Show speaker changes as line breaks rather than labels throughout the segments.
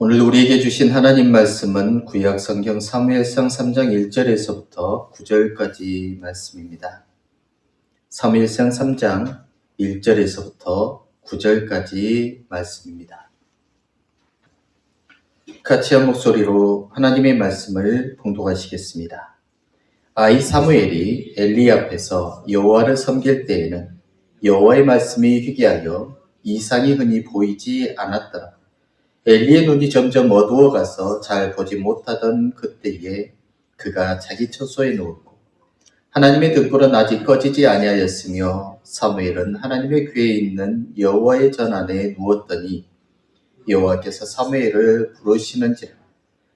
오늘 우리에게 주신 하나님 말씀은 구약 성경 사무엘상 3장 1절에서부터 9절까지 말씀입니다. 사무엘상 3장 1절에서부터 9절까지 말씀입니다. 같이 한 목소리로 하나님의 말씀을 봉독하시겠습니다. 아이 사무엘이 엘리 앞에서 여호와를 섬길 때에는 여호와의 말씀이 희귀하여 이상이 흔히 보이지 않았더라. 엘리의 눈이 점점 어두워가서 잘 보지 못하던 그때에 그가 자기 처소에 누웠고 하나님의 등불은 아직 꺼지지 아니하였으며 사무엘은 하나님의 궤에 있는 여호와의 전 안에 누웠더니 여호와께서 사무엘을 부르시는지라.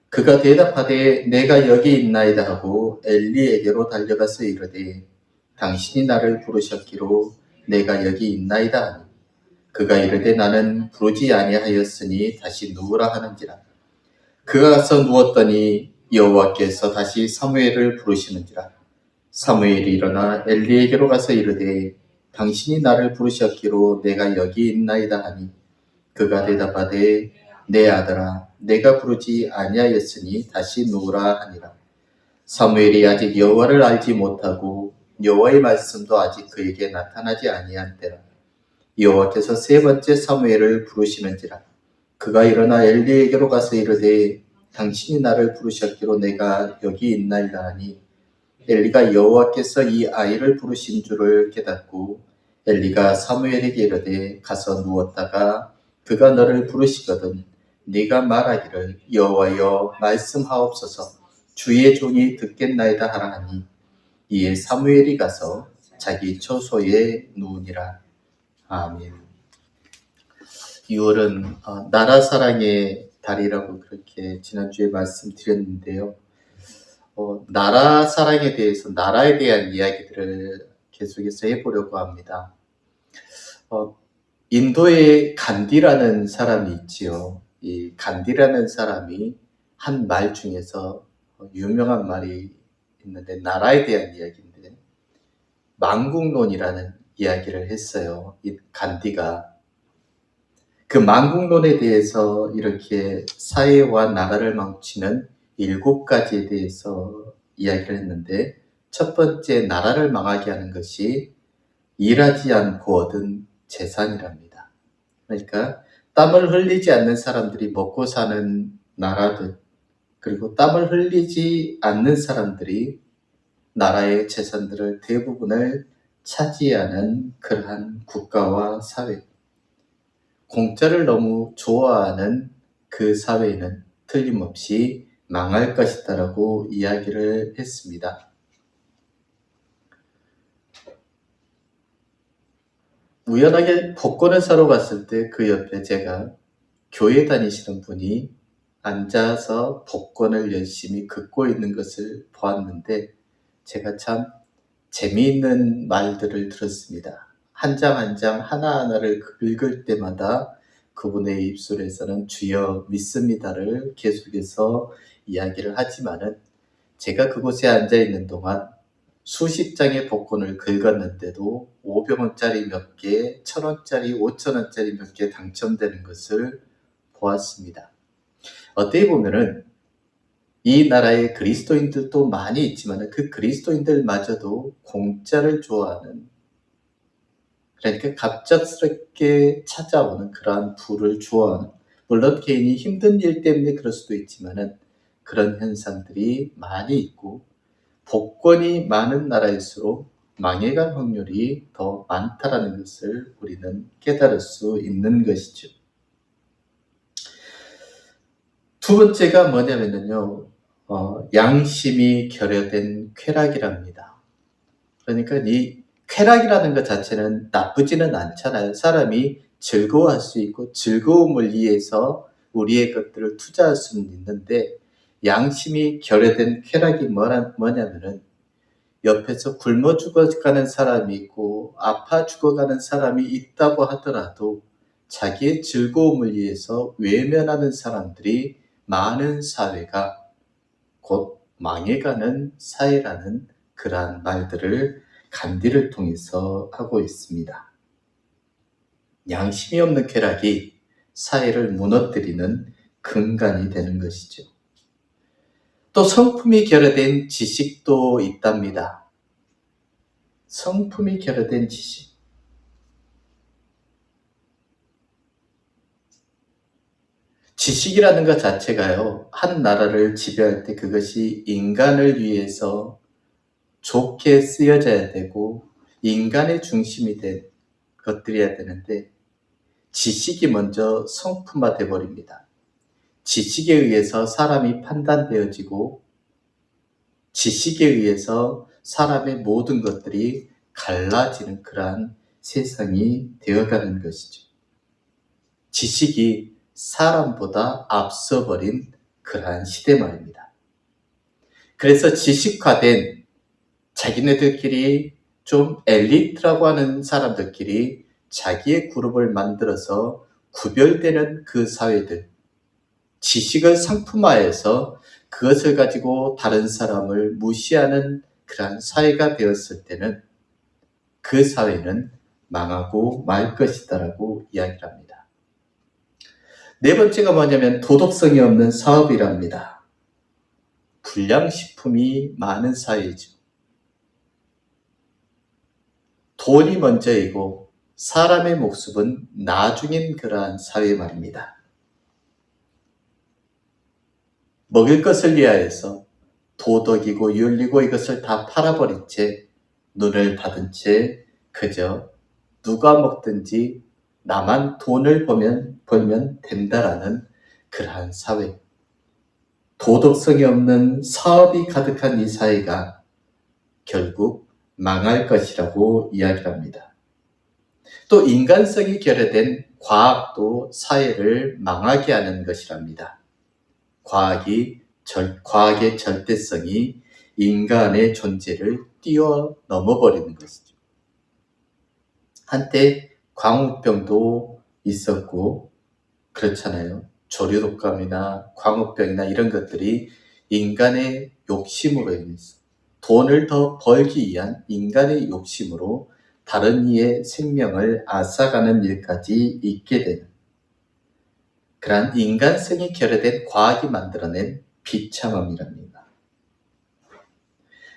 그가 대답하되 내가 여기 있나이다 하고 엘리에게로 달려가서 이르되 당신이 나를 부르셨기로 내가 여기 있나이다 하니 그가 이르되 나는 부르지 아니하였으니 다시 누우라 하는지라. 그가 가서 누웠더니 여호와께서 다시 사무엘을 부르시는지라. 사무엘이 일어나 엘리에게로 가서 이르되 당신이 나를 부르셨기로 내가 여기 있나이다 하니 그가 대답하되 내 아들아 내가 부르지 아니하였으니 다시 누우라 하니라. 사무엘이 아직 여호와를 알지 못하고 여호와의 말씀도 아직 그에게 나타나지 아니한 때라. 여호와께서 세 번째 사무엘을 부르시는지라. 그가 일어나 엘리에게로 가서 이르되 당신이 나를 부르셨기로 내가 여기 있나이다 하니 엘리가 여호와께서 이 아이를 부르신 줄을 깨닫고 엘리가 사무엘에게 이르되 가서 누웠다가 그가 너를 부르시거든 네가 말하기를 여호와여 말씀하옵소서 주의 종이 듣겠나이다 하라 하니 이에 사무엘이 가서 자기 처소에 누우니라. 아멘. 6월은 나라 사랑의 달이라고 그렇게 지난주에 말씀드렸는데요. 나라 사랑에 대해서, 나라에 대한 이야기들을 계속해서 해보려고 합니다. 인도에 간디라는 사람이 있지요. 이 간디라는 사람이 한 말 중에서 유명한 말이 있는데 나라에 대한 이야기인데 망국론이라는 이야기를 했어요. 이 간디가 그 망국론에 대해서 이렇게 사회와 나라를 망치는 7가지에 대해서 이야기를 했는데 첫 번째 나라를 망하게 하는 것이 일하지 않고 얻은 재산이랍니다. 그러니까 땀을 흘리지 않는 사람들이 먹고 사는 나라들, 그리고 땀을 흘리지 않는 사람들이 나라의 재산들을 대부분을 차지하는 그러한 국가와 사회, 공짜를 너무 좋아하는 그 사회는 틀림없이 망할 것이다라고 이야기를 했습니다. 우연하게 복권을 사러 갔을 때 그 옆에 제가 교회 다니시는 분이 앉아서 복권을 열심히 긋고 있는 것을 보았는데 제가 참 재미있는 말들을 들었습니다. 한 장 한 장 하나하나를 긁을 때마다 그분의 입술에서는 주여 믿습니다를 계속해서 이야기를 하지만은 제가 그곳에 앉아 있는 동안 수십 장의 복권을 긁었는데도 500원짜리 몇 개, 1000원짜리, 5000원짜리 몇 개 당첨되는 것을 보았습니다. 어떻게 보면은 이 나라에 그리스도인들도 많이 있지만 그 그리스도인들마저도 공짜를 좋아하는, 그러니까 갑작스럽게 찾아오는 그러한 부를 좋아하는, 물론 개인이 힘든 일 때문에 그럴 수도 있지만 그런 현상들이 많이 있고 복권이 많은 나라일수록 망해갈 확률이 더 많다라는 것을 우리는 깨달을 수 있는 것이죠. 두 번째가 뭐냐면요, 양심이 결여된 쾌락이랍니다. 그러니까 이 쾌락이라는 것 자체는 나쁘지는 않잖아요. 사람이 즐거워할 수 있고 즐거움을 위해서 우리의 것들을 투자할 수는 있는데 양심이 결여된 쾌락이 뭐냐면은 옆에서 굶어 죽어가는 사람이 있고 아파 죽어가는 사람이 있다고 하더라도 자기의 즐거움을 위해서 외면하는 사람들이 많은 사회가 곧 망해가는 사회라는 그러한 말들을 간디를 통해서 하고 있습니다. 양심이 없는 쾌락이 사회를 무너뜨리는 근간이 되는 것이죠. 또 성품이 결여된 지식도 있답니다. 성품이 결여된 지식. 지식이라는 것 자체가요, 한 나라를 지배할 때 그것이 인간을 위해서 좋게 쓰여져야 되고 인간의 중심이 된 것들이어야 되는데 지식이 먼저 성품화돼 버립니다. 지식에 의해서 사람이 판단되어지고 지식에 의해서 사람의 모든 것들이 갈라지는 그러한 세상이 되어가는 것이죠. 지식이 사람보다 앞서버린 그러한 시대 말입니다. 그래서 지식화된 자기네들끼리 좀 엘리트라고 하는 사람들끼리 자기의 그룹을 만들어서 구별되는 그 사회들, 지식을 상품화해서 그것을 가지고 다른 사람을 무시하는 그러한 사회가 되었을 때는 그 사회는 망하고 말 것이다라고 이야기를 합니다. 네 번째가 뭐냐면 도덕성이 없는 사업이랍니다. 불량식품이 많은 사회이죠. 돈이 먼저이고 사람의 목숨은 나중인 그러한 사회 말입니다. 먹을 것을 위하여서 도덕이고 윤리고 이것을 다 팔아버린 채 눈을 닫은 채 그저 누가 먹든지 나만 돈을 벌면 된다라는 그러한 사회. 도덕성이 없는 사업이 가득한 이 사회가 결국 망할 것이라고 이야기를 합니다. 또 인간성이 결여된 과학도 사회를 망하게 하는 것이랍니다. 과학의 절대성이 인간의 존재를 뛰어넘어버리는 것이죠. 한때 광우병도 있었고 그렇잖아요. 조류독감이나 광우병이나 이런 것들이 인간의 욕심으로 인해서 돈을 더 벌기 위한 인간의 욕심으로 다른 이의 생명을 앗아가는 일까지 있게 되는 그러한 인간성이 결여된 과학이 만들어낸 비참함이랍니다.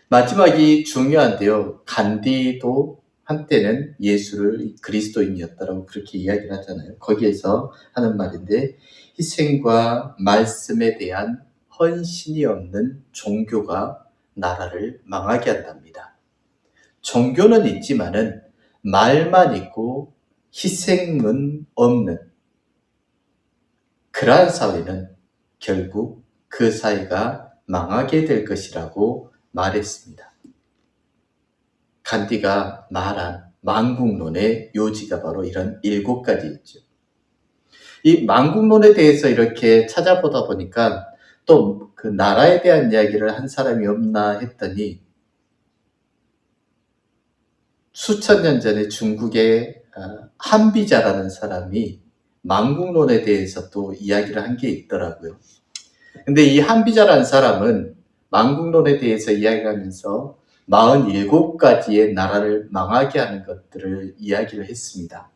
마지막이 중요한데요. 간디도 한때는 예수를 그리스도인이었다라고 그렇게 이야기를 하잖아요. 거기에서 하는 말인데 희생과 말씀에 대한 헌신이 없는 종교가 나라를 망하게 한답니다. 종교는 있지만은 말만 있고 희생은 없는 그러한 사회는 결국 그 사회가 망하게 될 것이라고 말했습니다. 간디가 말한 만국론의 요지가 바로 이런 7가지 있죠. 이 만국론에 대해서 이렇게 찾아보다 보니까 또 그 나라에 대한 이야기를 한 사람이 없나 했더니 수천 년 전에 중국의 한비자라는 사람이 만국론에 대해서 또 이야기를 한 게 있더라고요. 근데 이 한비자라는 사람은 만국론에 대해서 이야기하면서 47가지의 나라를 망하게 하는 것들을 이야기를 했습니다.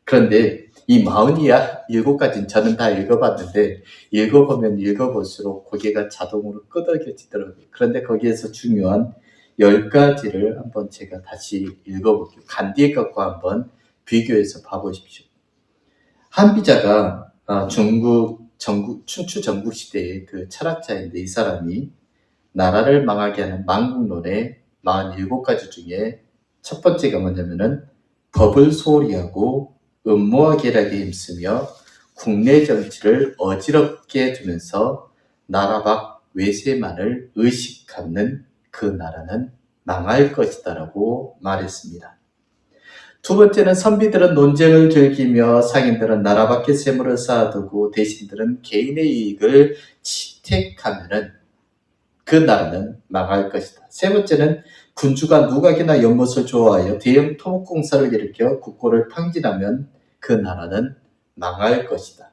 그런데 이 47가지는 저는 다 읽어봤는데 읽어보면 읽어볼수록 고개가 자동으로 끄덕여지더라고요. 그런데 거기에서 중요한 10가지를 한번 제가 다시 읽어볼게요. 간디의 것과 한번 비교해서 봐보십시오. 한비자가 중국 춘추 전국 시대의 그 철학자인데 이 사람이 나라를 망하게 하는 만국론의 47가지 중에 첫 번째가 뭐냐면은 법을 소홀히 하고 음모와 계략에 힘쓰며 국내 정치를 어지럽게 두면서 나라 밖 외세만을 의식하는 그 나라는 망할 것이다라고 말했습니다. 두 번째는 선비들은 논쟁을 즐기며 상인들은 나라 밖에 세물을 쌓아두고 대신들은 개인의 이익을 채택하면은 그 나라는 망할 것이다. 세 번째는 군주가 누각이나 연못을 좋아하여 대형 토목공사를 일으켜 국고를 탕진하면 그 나라는 망할 것이다.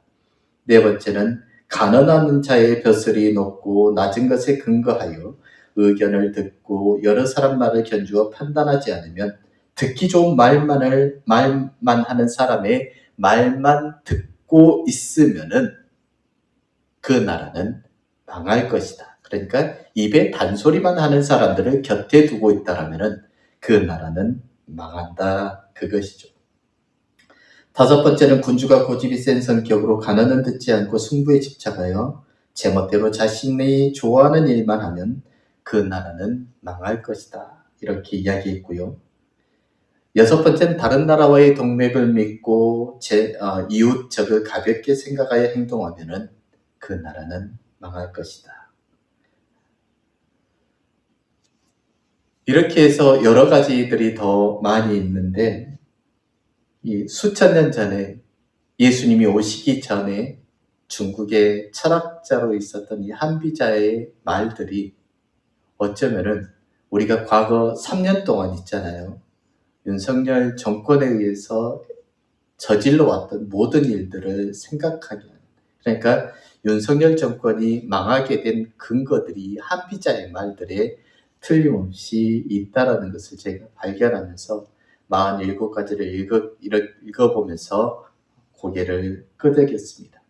네 번째는 가난한 자의 벼슬이 높고 낮은 것에 근거하여 의견을 듣고 여러 사람 말을 견주어 판단하지 않으면 듣기 좋은 말만 하는 사람의 말만 듣고 있으면은 그 나라는 망할 것이다. 그러니까 입에 단소리만 하는 사람들을 곁에 두고 있다라면은 그 나라는 망한다. 그것이죠. 다섯 번째는 군주가 고집이 센 성격으로 가난은 듣지 않고 승부에 집착하여 제멋대로 자신이 좋아하는 일만 하면 그 나라는 망할 것이다. 이렇게 이야기했고요. 여섯 번째는 다른 나라와의 동맹을 맺고 이웃적을 가볍게 생각하여 행동하면은 그 나라는 망할 것이다. 이렇게 해서 여러 가지들이 더 많이 있는데 이 수천 년 전에 예수님이 오시기 전에 중국의 철학자로 있었던 이 한비자의 말들이 어쩌면은 우리가 과거 3년 동안 있잖아요. 윤석열 정권에 의해서 저질러 왔던 모든 일들을 생각하게 하는. 그러니까 윤석열 정권이 망하게 된 근거들이 한비자의 말들에 틀림없이 있다라는 것을 제가 발견하면서 47가지를 읽어보면서 고개를 끄덕였습니다.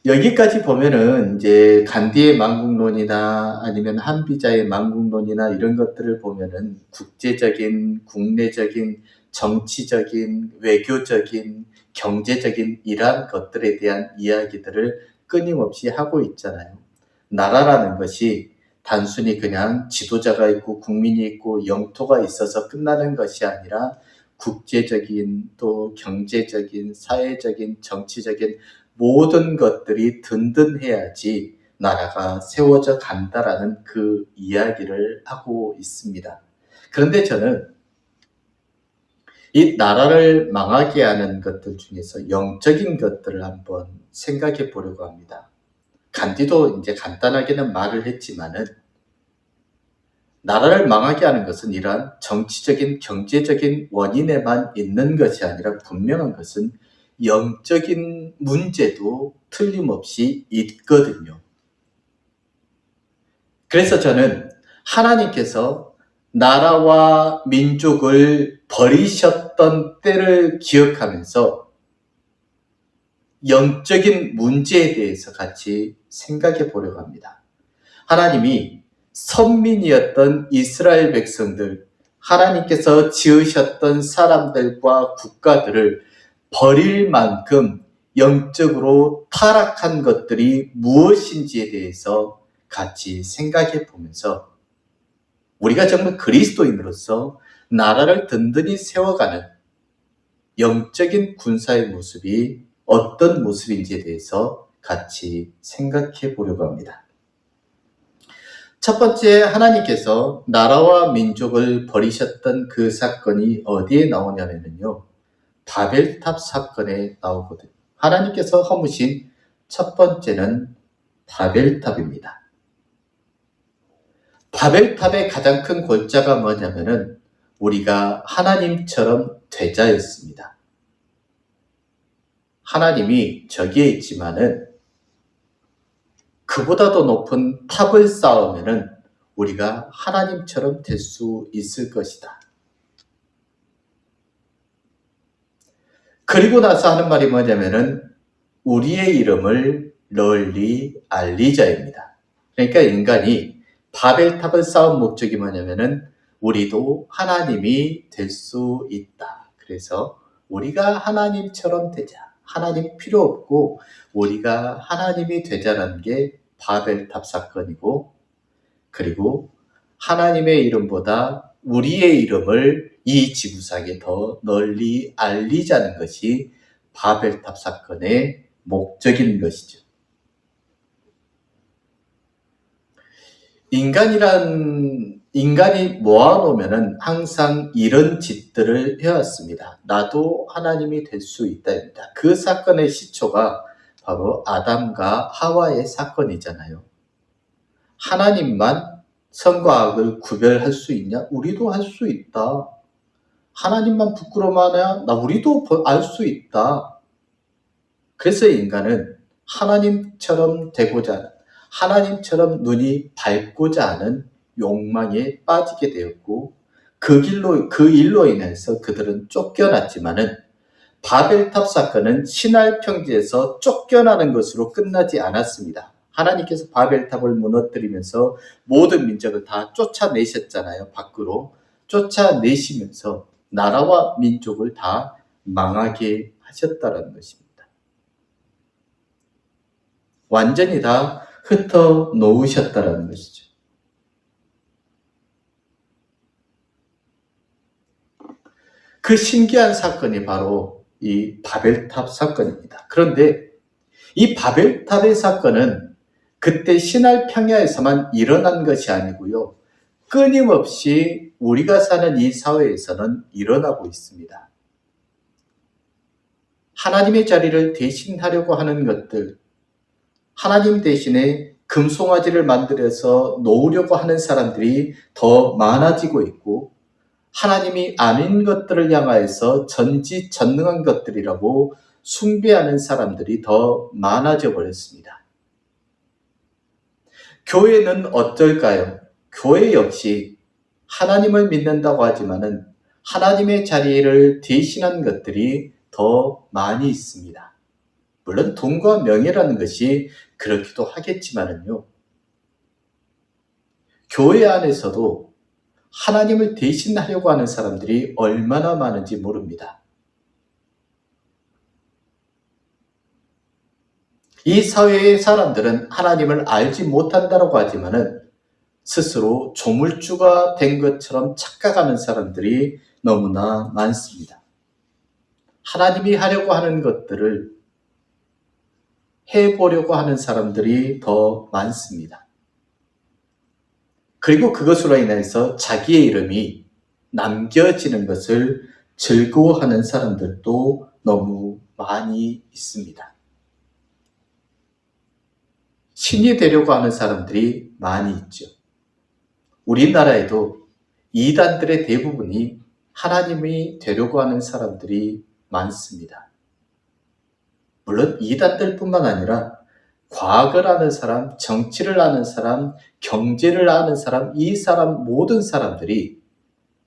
여기까지 보면은 이제 간디의 만국론이나 아니면 한비자의 만국론이나 이런 것들을 보면은 국제적인, 국내적인, 정치적인, 외교적인, 경제적인 이러한 것들에 대한 이야기들을 끊임없이 하고 있잖아요. 나라라는 것이 단순히 그냥 지도자가 있고 국민이 있고 영토가 있어서 끝나는 것이 아니라 국제적인 또 경제적인, 사회적인, 정치적인 모든 것들이 든든해야지 나라가 세워져 간다라는 그 이야기를 하고 있습니다. 그런데 저는 이 나라를 망하게 하는 것들 중에서 영적인 것들을 한번 생각해 보려고 합니다. 간디도 이제 간단하게는 말을 했지만은 나라를 망하게 하는 것은 이러한 정치적인, 경제적인 원인에만 있는 것이 아니라 분명한 것은 영적인 문제도 틀림없이 있거든요. 그래서 저는 하나님께서 나라와 민족을 버리셨던 때를 기억하면서 영적인 문제에 대해서 같이 생각해 보려고 합니다. 하나님이 선민이었던 이스라엘 백성들, 하나님께서 지으셨던 사람들과 국가들을 버릴 만큼 영적으로 타락한 것들이 무엇인지에 대해서 같이 생각해 보면서 우리가 정말 그리스도인으로서 나라를 든든히 세워가는 영적인 군사의 모습이 어떤 모습인지에 대해서 같이 생각해 보려고 합니다. 첫 번째, 하나님께서 나라와 민족을 버리셨던 그 사건이 어디에 나오냐면요. 바벨탑 사건에 나오거든요. 하나님께서 허무신 첫 번째는 바벨탑입니다. 바벨탑의 가장 큰 골자가 뭐냐면은 우리가 하나님처럼 되자였습니다. 하나님이 저기에 있지만은 그보다도 높은 탑을 쌓으면은 우리가 하나님처럼 될 수 있을 것이다. 그리고 나서 하는 말이 뭐냐면은 우리의 이름을 널리 알리자입니다. 그러니까 인간이 바벨탑을 쌓은 목적이 뭐냐면은 우리도 하나님이 될 수 있다. 그래서 우리가 하나님처럼 되자. 하나님 필요 없고 우리가 하나님이 되자라는 게 바벨탑 사건이고, 그리고 하나님의 이름보다 우리의 이름을 이 지구상에 더 널리 알리자는 것이 바벨탑 사건의 목적인 것이죠. 인간이 모아놓으면은 항상 이런 짓들을 해왔습니다. 나도 하나님이 될 수 있다입니다. 그 사건의 시초가 바로 아담과 하와의 사건이잖아요. 하나님만 선과 악을 구별할 수 있냐? 우리도 할 수 있다. 하나님만 부끄러워하냐? 우리도 알 수 있다. 그래서 인간은 하나님처럼 되고자 하는, 하나님처럼 눈이 밝고자 하는 욕망에 빠지게 되었고 그 일로 인해서 그들은 쫓겨났지만은 바벨탑 사건은 신할 평지에서 쫓겨나는 것으로 끝나지 않았습니다. 하나님께서 바벨탑을 무너뜨리면서 모든 민족을 다 쫓아내셨잖아요. 밖으로 쫓아내시면서 나라와 민족을 다 망하게 하셨다는 것입니다. 완전히 다 흩어 놓으셨다는 것이죠. 그 신기한 사건이 바로 이 바벨탑 사건입니다. 그런데 이 바벨탑의 사건은 그때 신할 평야에서만 일어난 것이 아니고요. 끊임없이 우리가 사는 이 사회에서는 일어나고 있습니다. 하나님의 자리를 대신하려고 하는 것들, 하나님 대신에 금송아지를 만들어서 놓으려고 하는 사람들이 더 많아지고 있고, 하나님이 아닌 것들을 향하여서 전지전능한 것들이라고 숭배하는 사람들이 더 많아져 버렸습니다. 교회는 어떨까요? 교회 역시 하나님을 믿는다고 하지만은 하나님의 자리를 대신한 것들이 더 많이 있습니다. 물론 돈과 명예라는 것이 그렇기도 하겠지만은요. 교회 안에서도 하나님을 대신하려고 하는 사람들이 얼마나 많은지 모릅니다. 이 사회의 사람들은 하나님을 알지 못한다고 하지만은 스스로 조물주가 된 것처럼 착각하는 사람들이 너무나 많습니다. 하나님이 하려고 하는 것들을 해보려고 하는 사람들이 더 많습니다. 그리고 그것으로 인해서 자기의 이름이 남겨지는 것을 즐거워하는 사람들도 너무 많이 있습니다. 신이 되려고 하는 사람들이 많이 있죠. 우리나라에도 이단들의 대부분이 하나님이 되려고 하는 사람들이 많습니다. 물론 이단들뿐만 아니라 과학을 아는 사람, 정치를 아는 사람, 경제를 아는 사람, 이 사람 모든 사람들이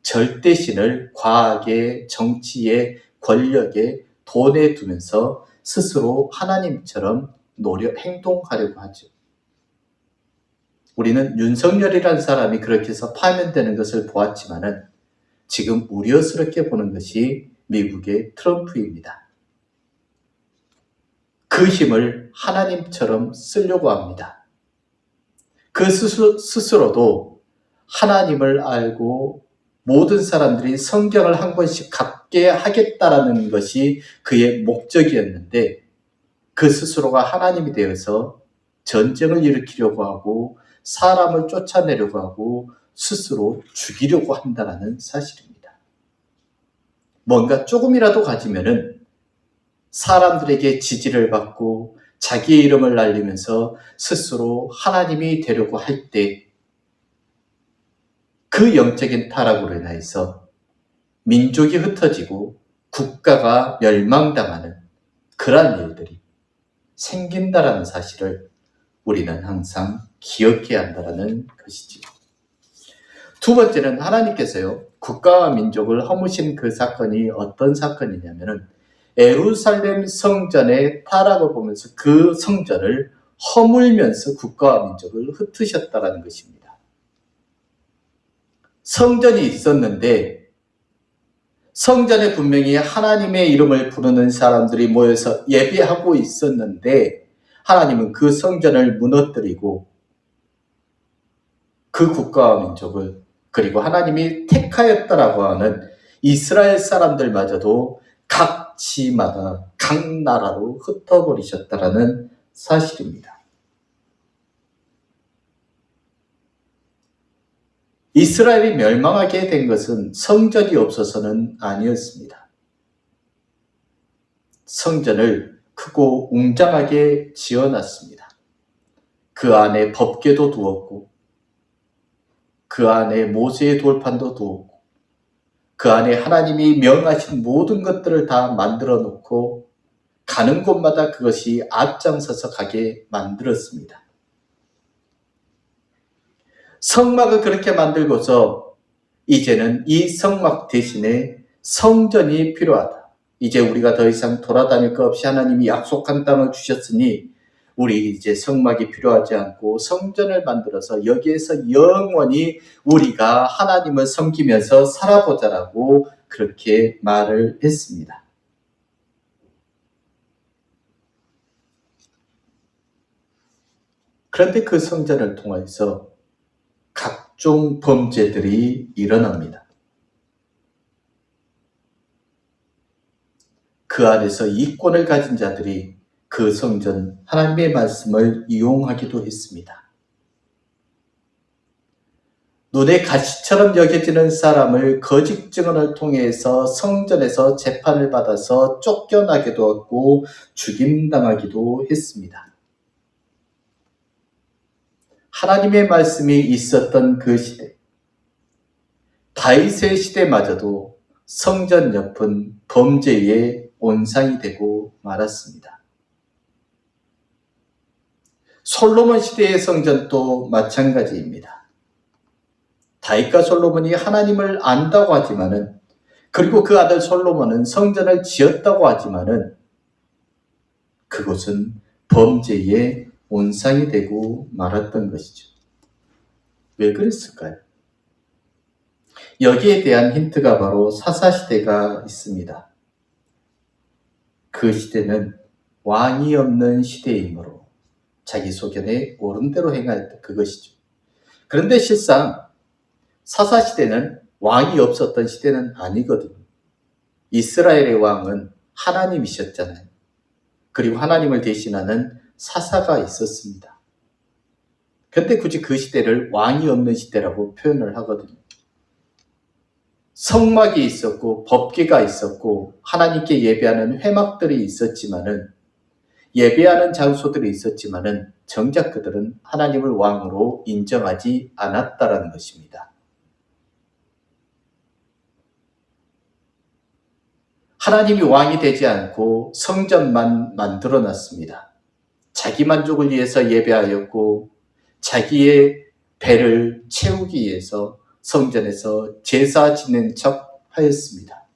절대신을 과학에, 정치에, 권력에, 돈에 두면서 스스로 하나님처럼 행동하려고 하죠. 우리는 윤석열이라는 사람이 그렇게 해서 파면되는 것을 보았지만은 지금 우려스럽게 보는 것이 미국의 트럼프입니다. 그 힘을 하나님처럼 쓰려고 합니다. 그 스스로도 하나님을 알고 모든 사람들이 성경을 한 권씩 갖게 하겠다라는 것이 그의 목적이었는데 그 스스로가 하나님이 되어서 전쟁을 일으키려고 하고 사람을 쫓아내려고 하고 스스로 죽이려고 한다는 사실입니다. 뭔가 조금이라도 가지면은 사람들에게 지지를 받고 자기의 이름을 날리면서 스스로 하나님이 되려고 할 때 그 영적인 타락으로 인해서 민족이 흩어지고 국가가 멸망당하는 그러한 일들이 생긴다라는 사실을 우리는 항상 기억해야 한다는 것이지요. 두 번째는 하나님께서요, 국가와 민족을 허무신 그 사건이 어떤 사건이냐면은 예루살렘 성전의 타락을 보면서 그 성전을 허물면서 국가와 민족을 흩으셨다라는 것입니다. 성전이 있었는데 성전에 분명히 하나님의 이름을 부르는 사람들이 모여서 예배하고 있었는데 하나님은 그 성전을 무너뜨리고 그 국가와 민족을 그리고 하나님이 택하였다라고 하는 이스라엘 사람들마저도 각 지마다 각 나라로 흩어버리셨다라는 사실입니다. 이스라엘이 멸망하게 된 것은 성전이 없어서는 아니었습니다. 성전을 크고 웅장하게 지어놨습니다. 그 안에 법궤도 두었고 그 안에 모세의 돌판도 두었고 그 안에 하나님이 명하신 모든 것들을 다 만들어 놓고 가는 곳마다 그것이 앞장서서 가게 만들었습니다. 성막을 그렇게 만들고서 이제는 이 성막 대신에 성전이 필요하다. 이제 우리가 더 이상 돌아다닐 것 없이 하나님이 약속한 땅을 주셨으니 우리 이제 성막이 필요하지 않고 성전을 만들어서 여기에서 영원히 우리가 하나님을 섬기면서 살아보자라고 그렇게 말을 했습니다. 그런데 그 성전을 통해서 각종 범죄들이 일어납니다. 그 안에서 이권을 가진 자들이 그 성전 하나님의 말씀을 이용하기도 했습니다. 눈에 가시처럼 여겨지는 사람을 거짓 증언을 통해서 성전에서 재판을 받아서 쫓겨나기도 하고 죽임당하기도 했습니다. 하나님의 말씀이 있었던 그 시대, 다윗의 시대마저도 성전 옆은 범죄의 온상이 되고 말았습니다. 솔로몬 시대의 성전도 마찬가지입니다. 다윗과 솔로몬이 하나님을 안다고 하지만은, 그리고 그 아들 솔로몬은 성전을 지었다고 하지만은 그곳은 범죄의 온상이 되고 말았던 것이죠. 왜 그랬을까요? 여기에 대한 힌트가 바로 사사시대가 있습니다. 그 시대는 왕이 없는 시대이므로 자기 소견에 옳은 대로 행하였던 그것이죠. 그런데 실상 사사시대는 왕이 없었던 시대는 아니거든요. 이스라엘의 왕은 하나님이셨잖아요. 그리고 하나님을 대신하는 사사가 있었습니다. 그런데 굳이 그 시대를 왕이 없는 시대라고 표현을 하거든요. 성막이 있었고 법궤가 있었고 하나님께 예배하는 회막들이 있었지만은, 예배하는 장소들이 있었지만은 정작 그들은 하나님을 왕으로 인정하지 않았다라는 것입니다. 하나님이 왕이 되지 않고 성전만 만들어 놨습니다. 자기 만족을 위해서 예배하였고 자기의 배를 채우기 위해서 성전에서 제사 지낸 척 하였습니다.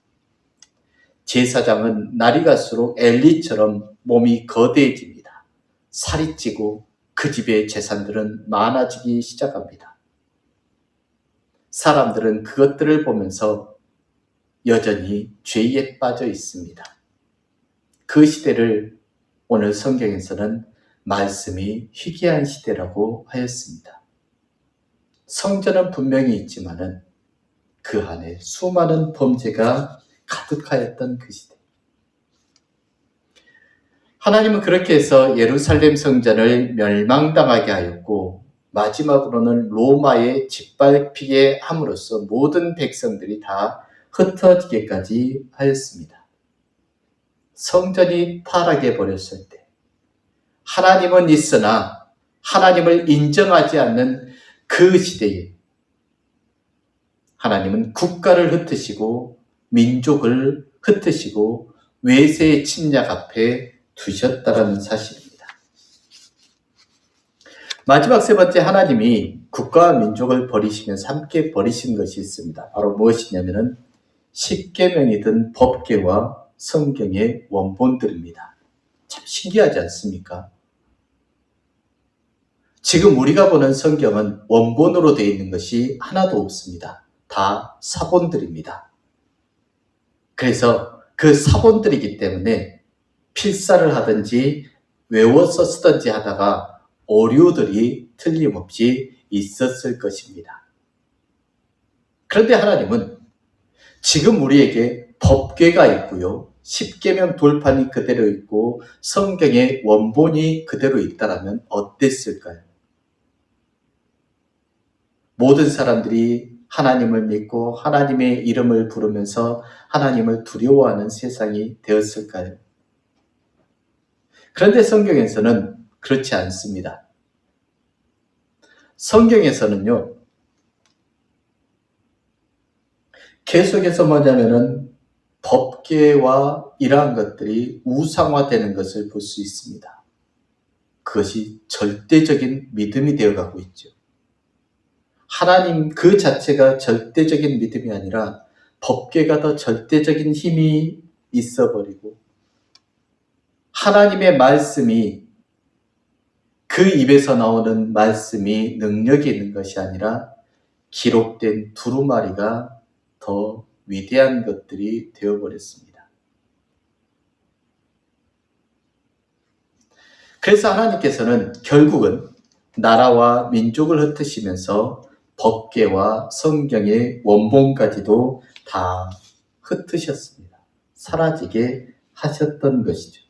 제사장은 날이 갈수록 엘리처럼 몸이 거대해집니다. 살이 찌고 그 집의 재산들은 많아지기 시작합니다. 사람들은 그것들을 보면서 여전히 죄에 빠져 있습니다. 그 시대를 오늘 성경에서는 말씀이 희귀한 시대라고 하였습니다. 성전은 분명히 있지만은 그 안에 수많은 범죄가 가득하였던 그 시대. 하나님은 그렇게 해서 예루살렘 성전을 멸망당하게 하였고 마지막으로는 로마에 짓밟히게 함으로써 모든 백성들이 다 흩어지게까지 하였습니다. 성전이 타락해 버렸을 때 하나님은 있으나 하나님을 인정하지 않는 그 시대에 하나님은 국가를 흩으시고 민족을 흩으시고 외세의 침략 앞에 두셨다라는 사실입니다. 마지막 세 번째, 하나님이 국가와 민족을 버리시면서 함께 버리신 것이 있습니다. 바로 무엇이냐면은 십계명이든 법궤와 성경의 원본들입니다. 참 신기하지 않습니까? 지금 우리가 보는 성경은 원본으로 되어 있는 것이 하나도 없습니다. 다 사본들입니다. 그래서 그 사본들이기 때문에 필사를 하든지 외워서 쓰든지 하다가 오류들이 틀림없이 있었을 것입니다. 그런데 하나님은 지금 우리에게 법궤가 있고요, 십계명 돌판이 그대로 있고 성경의 원본이 그대로 있다라면 어땠을까요? 모든 사람들이 하나님을 믿고 하나님의 이름을 부르면서 하나님을 두려워하는 세상이 되었을까요? 그런데 성경에서는 그렇지 않습니다. 성경에서는요, 계속해서 뭐냐면은 법궤와 이러한 것들이 우상화되는 것을 볼 수 있습니다. 그것이 절대적인 믿음이 되어가고 있죠. 하나님 그 자체가 절대적인 믿음이 아니라 법궤가 더 절대적인 힘이 있어버리고 하나님의 말씀이 그 입에서 나오는 말씀이 능력이 있는 것이 아니라 기록된 두루마리가 더 위대한 것들이 되어버렸습니다. 그래서 하나님께서는 결국은 나라와 민족을 흩으시면서 법궤와 성경의 원본까지도 다 흩으셨습니다. 사라지게 하셨던 것이죠.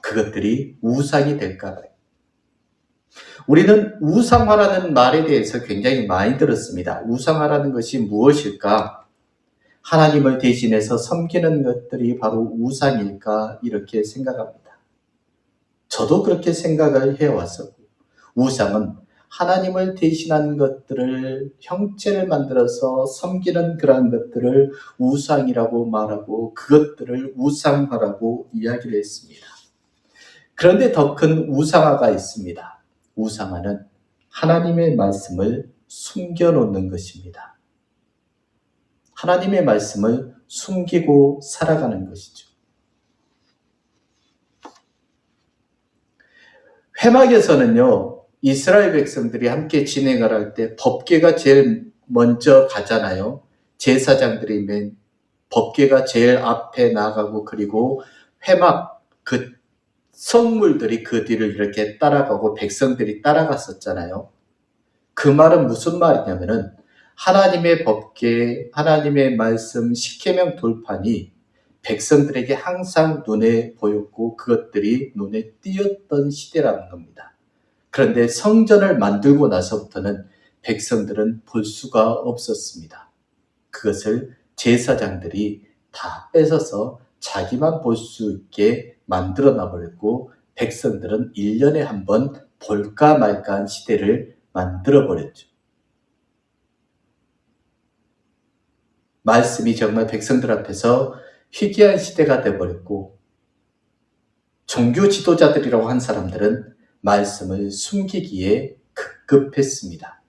그것들이 우상이 될까 봐요. 우리는 우상화라는 말에 대해서 굉장히 많이 들었습니다. 우상화라는 것이 무엇일까? 하나님을 대신해서 섬기는 것들이 바로 우상일까? 이렇게 생각합니다. 저도 그렇게 생각을 해왔었고, 우상은 하나님을 대신한 것들을 형체를 만들어서 섬기는 그러한 것들을 우상이라고 말하고 그것들을 우상화라고 이야기를 했습니다. 그런데 더 큰 우상화가 있습니다. 우상화는 하나님의 말씀을 숨겨놓는 것입니다. 하나님의 말씀을 숨기고 살아가는 것이죠. 회막에서는요, 이스라엘 백성들이 함께 진행을 할 때 법궤가 제일 먼저 가잖아요. 제사장들이 맨 법궤가 제일 앞에 나가고 그리고 회막 그 성물들이 그 뒤를 이렇게 따라가고 백성들이 따라갔었잖아요. 그 말은 무슨 말이냐면은 하나님의 법궤, 하나님의 말씀, 십계명 돌판이 백성들에게 항상 눈에 보였고 그것들이 눈에 띄었던 시대라는 겁니다. 그런데 성전을 만들고 나서부터는 백성들은 볼 수가 없었습니다. 그것을 제사장들이 다 뺏어서 자기만 볼 수 있게 만들어 놔버렸고 백성들은 1년에 한 번 볼까 말까한 시대를 만들어 버렸죠. 말씀이 정말 백성들 앞에서 희귀한 시대가 되어버렸고 종교 지도자들이라고 한 사람들은 말씀을 숨기기에 급급했습니다.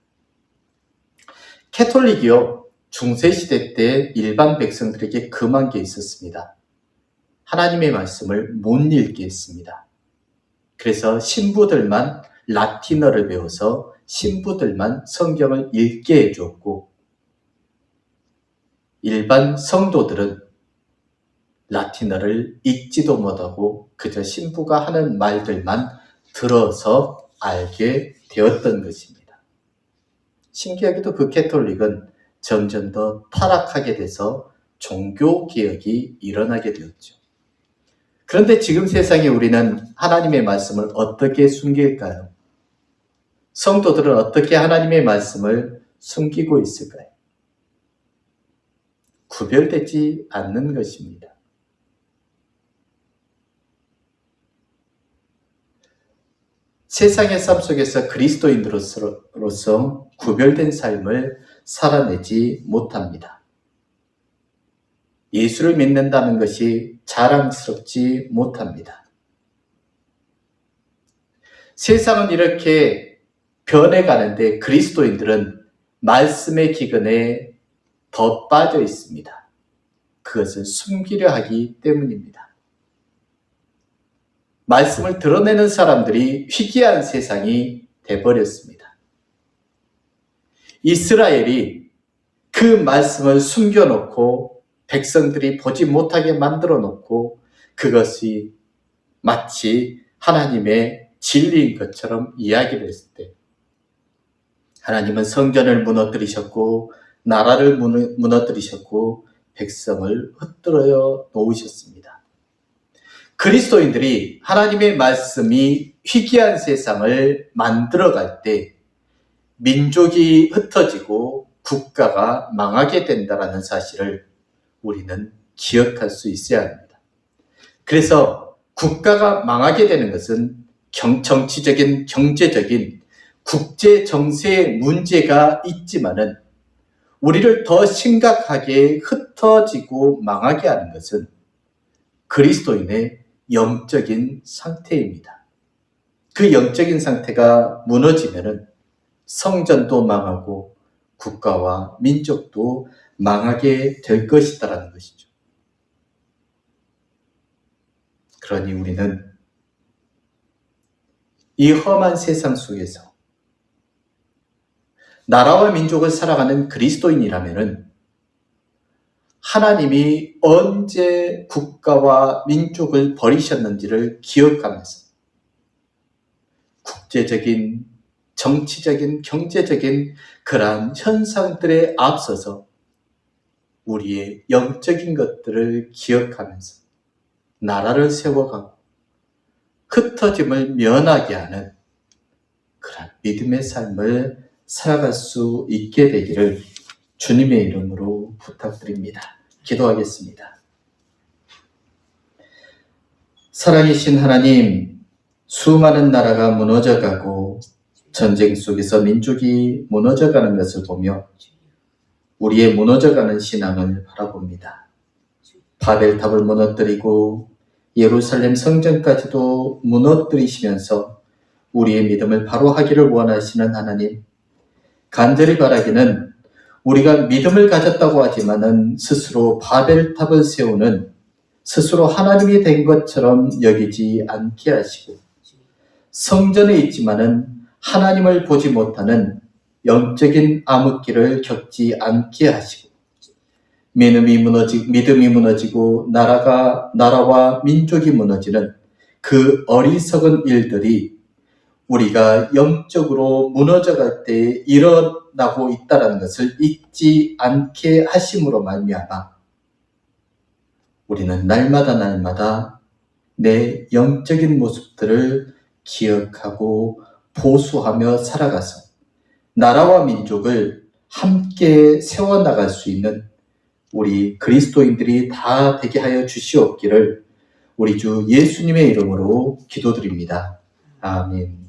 캐톨릭이요, 중세시대 때 일반 백성들에게 금한 게 있었습니다. 하나님의 말씀을 못 읽게 했습니다. 그래서 신부들만 라틴어를 배워서 신부들만 성경을 읽게 해주었고 일반 성도들은 라틴어를 읽지도 못하고 그저 신부가 하는 말들만 들어서 알게 되었던 것입니다. 신기하게도 그 캐톨릭은 점점 더 타락하게 돼서 종교개혁이 일어나게 되었죠. 그런데 지금 세상에 우리는 하나님의 말씀을 어떻게 숨길까요? 성도들은 어떻게 하나님의 말씀을 숨기고 있을까요? 구별되지 않는 것입니다. 세상의 삶 속에서 그리스도인으로서 구별된 삶을 살아내지 못합니다. 예수를 믿는다는 것이 자랑스럽지 못합니다. 세상은 이렇게 변해가는데 그리스도인들은 말씀의 기근에 더 빠져 있습니다. 그것을 숨기려 하기 때문입니다. 말씀을 드러내는 사람들이 희귀한 세상이 돼버렸습니다. 이스라엘이 그 말씀을 숨겨놓고 백성들이 보지 못하게 만들어 놓고 그것이 마치 하나님의 진리인 것처럼 이야기를 했을 때 하나님은 성전을 무너뜨리셨고 나라를 무너뜨리셨고 백성을 흩뜨려 놓으셨습니다. 그리스도인들이 하나님의 말씀이 희귀한 세상을 만들어갈 때 민족이 흩어지고 국가가 망하게 된다는 사실을 우리는 기억할 수 있어야 합니다. 그래서 국가가 망하게 되는 것은 정치적인, 경제적인, 국제 정세의 문제가 있지만은 우리를 더 심각하게 흩어지고 망하게 하는 것은 그리스도인의 영적인 상태입니다. 그 영적인 상태가 무너지면은 성전도 망하고 국가와 민족도 망하게 될 것이다라는 것이죠. 그러니 우리는 이 험한 세상 속에서 나라와 민족을 살아가는 그리스도인이라면은 하나님이 언제 국가와 민족을 버리셨는지를 기억하면서 국제적인, 정치적인, 경제적인 그러한 현상들에 앞서서 우리의 영적인 것들을 기억하면서 나라를 세워가고 흩어짐을 면하게 하는 그런 믿음의 삶을 살아갈 수 있게 되기를 주님의 이름으로 부탁드립니다. 기도하겠습니다. 살아계신 하나님, 수많은 나라가 무너져가고 전쟁 속에서 민족이 무너져가는 것을 보며 우리의 무너져가는 신앙을 바라봅니다. 바벨탑을 무너뜨리고 예루살렘 성전까지도 무너뜨리시면서 우리의 믿음을 바로 하기를 원하시는 하나님, 간절히 바라기는 우리가 믿음을 가졌다고 하지만은 스스로 바벨탑을 세우는 스스로 하나님이 된 것처럼 여기지 않게 하시고 성전에 있지만은 하나님을 보지 못하는 영적인 암흑기를 겪지 않게 하시고 믿음이 무너지고 나라와 민족이 무너지는 그 어리석은 일들이 우리가 영적으로 무너져갈 때 일어나고 있다는 것을 잊지 않게 하심으로 말미암아 우리는 날마다 내 영적인 모습들을 기억하고 보수하며 살아가서 나라와 민족을 함께 세워나갈 수 있는 우리 그리스도인들이 다 되게 하여 주시옵기를 우리 주 예수님의 이름으로 기도드립니다. 아멘.